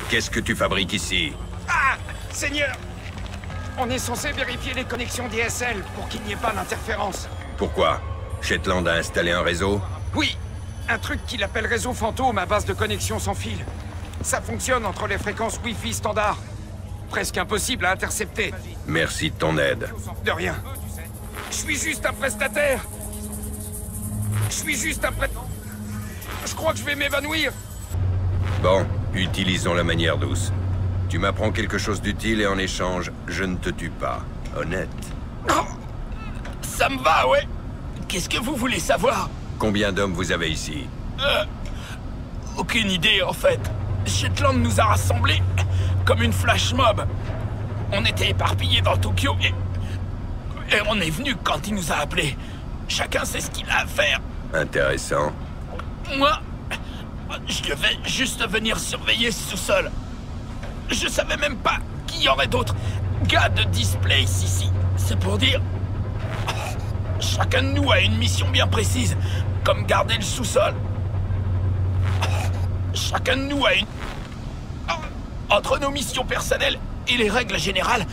Qu'est-ce que tu fabriques ici? Ah, Seigneur! On est censé vérifier les connexions DSL pour qu'il n'y ait pas d'interférence. Pourquoi? Shetland a installé un réseau? Oui, un truc qu'il appelle réseau fantôme à base de connexion sans fil. Ça fonctionne entre les fréquences Wi-Fi standard. Presque impossible à intercepter. Merci de ton aide. De rien. Je suis juste un prestataire. Je crois que je vais m'évanouir. Bon, utilisons la manière douce. Tu m'apprends quelque chose d'utile et en échange, je ne te tue pas. Honnête. Oh, ça me va, ouais. Qu'est-ce que vous voulez savoir? Combien d'hommes vous avez ici? Aucune idée, en fait. Shetland nous a rassemblés comme une flash mob. On était éparpillés dans Tokyo et on est venu quand il nous a appelés. Chacun sait ce qu'il a à faire. Intéressant. Moi, je devais juste venir surveiller ce sous-sol. Je savais même pas qu'il y aurait d'autres gars de Displace ici. C'est pour dire... Chacun de nous a une mission bien précise, comme garder le sous-sol. Chacun de nous a une... Entre nos missions personnelles et les règles générales,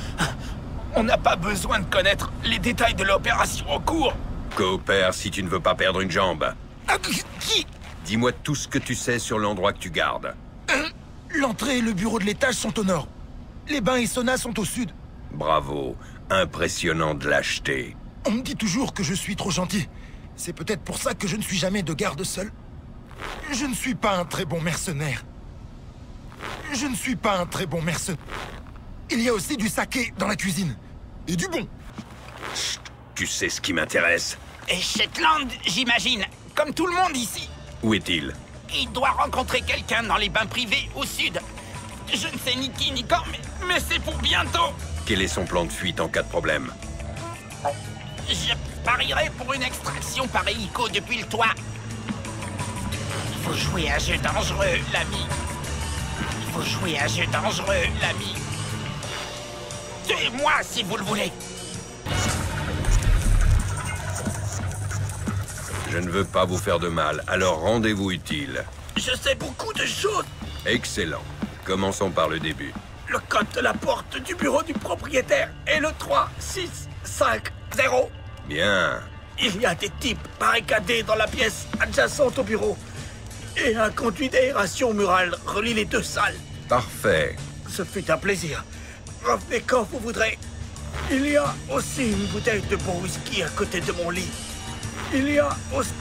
on n'a pas besoin de connaître les détails de l'opération en cours. Coopère si tu ne veux pas perdre une jambe. Qui? Dis-moi tout ce que tu sais sur l'endroit que tu gardes. L'entrée et le bureau de l'étage sont au nord. Les bains et saunas sont au sud. Bravo. Impressionnant de lâcheté. On me dit toujours que je suis trop gentil. C'est peut-être pour ça que je ne suis jamais de garde seul. Je ne suis pas un très bon mercenaire. Il y a aussi du saké dans la cuisine. Et du bon. Chut, tu sais ce qui m'intéresse. Et Shetland, j'imagine, comme tout le monde ici. Où est-il? Il doit rencontrer quelqu'un dans les bains privés au sud. Je ne sais ni qui ni quand, mais c'est pour bientôt. Quel est son plan de fuite en cas de problème? Je parierais pour une extraction par hélico depuis le toit. Il faut jouer un jeu dangereux, l'ami. Tuez-moi si vous le voulez. Je ne veux pas vous faire de mal, alors rendez-vous utile. Je sais beaucoup de choses. Excellent. Commençons par le début. Le code de la porte du bureau du propriétaire est le 3650. Bien. Il y a des types barricadés dans la pièce adjacente au bureau. Et un conduit d'aération mural relie les deux salles. Parfait. Ce fut un plaisir. Revenez quand vous voudrez. Il y a aussi une bouteille de bon whisky à côté de mon lit. Il y a aussi...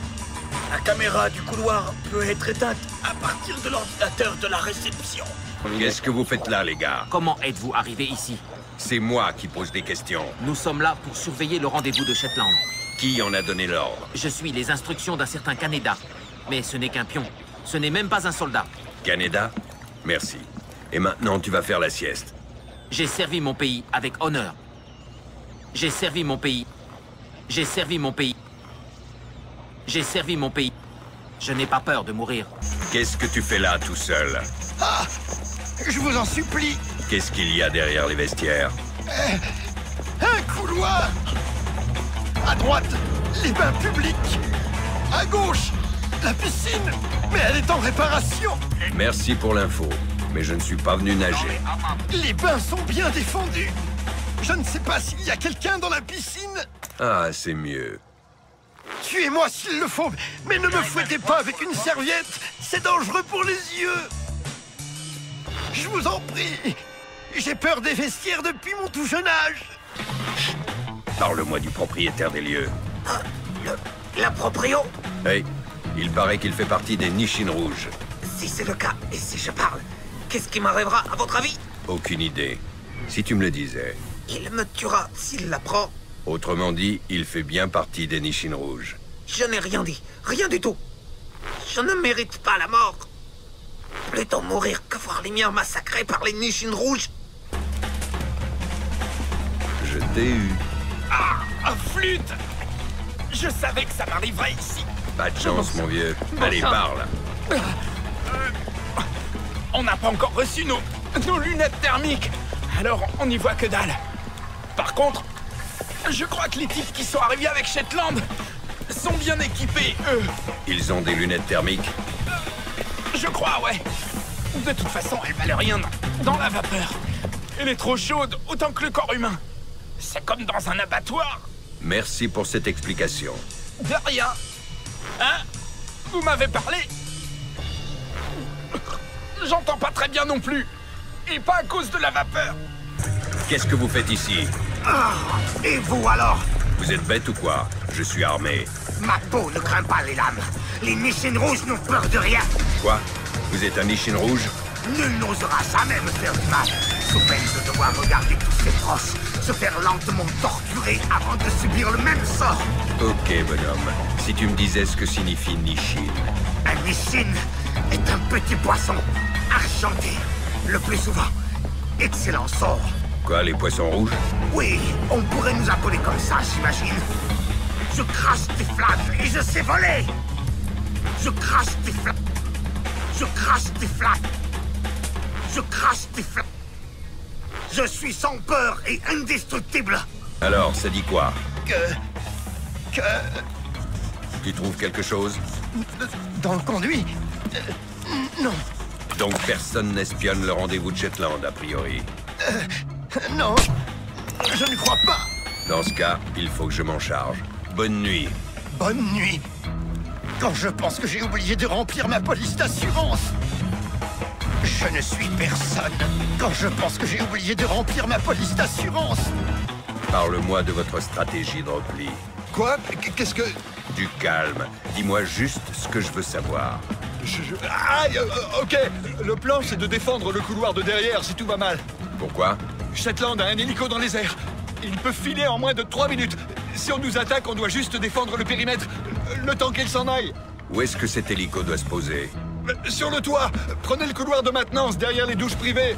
La caméra du couloir peut être éteinte à partir de l'ordinateur de la réception. Qu'est-ce que vous faites là, les gars? Comment êtes-vous arrivé ici? C'est moi qui pose des questions. Nous sommes là pour surveiller le rendez-vous de Shetland. Qui en a donné l'ordre? Je suis les instructions d'un certain Kaneda. Mais ce n'est qu'un pion. Ce n'est même pas un soldat. Kaneda? Merci. Et maintenant, tu vas faire la sieste. J'ai servi mon pays avec honneur. J'ai servi mon pays. Je n'ai pas peur de mourir. Qu'est-ce que tu fais là, tout seul? Ah! Je vous en supplie! Qu'est-ce qu'il y a derrière les vestiaires? Un couloir! À droite, les bains publics! À gauche, la piscine! Mais elle est en réparation! Merci pour l'info, mais je ne suis pas venu nager. Les bains sont bien défendus! Je ne sais pas s'il y a quelqu'un dans la piscine! Ah, c'est mieux. Tuez-moi s'il le faut, mais ne me fouettez pas avec une serviette! C'est dangereux pour les yeux! Je vous en prie! J'ai peur des vestiaires depuis mon tout jeune âge! Parle-moi du propriétaire des lieux. La proprio? Hey, il paraît qu'il fait partie des Nishin Rouges. Si c'est le cas, et si je parle, qu'est-ce qui m'arrivera, à votre avis? Aucune idée. Si tu me le disais. Il me tuera s'il l'apprend. Autrement dit, il fait bien partie des Nishin Rouges. Je n'ai rien dit, rien du tout. Je ne mérite pas la mort. Plutôt mourir que voir les miens massacrés par les Nishin Rouges. Je t'ai eu. Ah, un flûte! Je savais que ça m'arriverait ici. Pas de chance, mon vieux. Allez, parle. On n'a pas encore reçu nos lunettes thermiques. Alors, on n'y voit que dalle. Par contre, je crois que les types qui sont arrivés avec Shetland sont bien équipés, eux. Ils ont des lunettes thermiques? Je crois, ouais. De toute façon, elle valait rien dans la vapeur. Elle est trop chaude, autant que le corps humain. C'est comme dans un abattoir. Merci pour cette explication. De rien. Hein? Vous m'avez parlé? J'entends pas très bien non plus. Et pas à cause de la vapeur. Qu'est-ce que vous faites ici? Ah, et vous alors? Vous êtes bête ou quoi? Je suis armé. Ma peau ne craint pas les lames. Les Nishin rouges n'ont peur de rien. Quoi? Vous êtes un Nishin rouge? Nul n'osera jamais me faire du mal, sous peine de devoir regarder tous ses proches se faire lentement torturer avant de subir le même sort. Ok, bonhomme. Si tu me disais ce que signifie Nishin. Un Nishin est un petit poisson, argenté, le plus souvent. Excellent sort. Quoi, les poissons rouges? Oui, on pourrait nous appeler comme ça, j'imagine. Je crache des flammes et je sais voler. Je crache des flammes. Je crache des flammes. Je crache des flammes. Je suis sans peur et indestructible. Alors, ça dit quoi? Que... Tu trouves quelque chose? Dans le conduit? Non. Donc personne n'espionne le rendez-vous de Shetland, a priori. Non. Je ne crois pas. Dans ce cas, il faut que je m'en charge. Bonne nuit. Bonne nuit. Quand je pense que j'ai oublié de remplir ma police d'assurance. Je ne suis personne. Quand je pense que j'ai oublié de remplir ma police d'assurance. Parle-moi de votre stratégie de repli. Quoi? Qu'est-ce que... Du calme. Dis-moi juste ce que je veux savoir. Aïe, ok. Le plan, c'est de défendre le couloir de derrière si tout va mal. Pourquoi? Shetland a un hélico dans les airs. Il peut filer en moins de 3 minutes. Si on nous attaque, on doit juste défendre le périmètre. Le temps qu'il s'en aille. Où est-ce que cet hélico doit se poser? Sur le toit. Prenez le couloir de maintenance derrière les douches privées.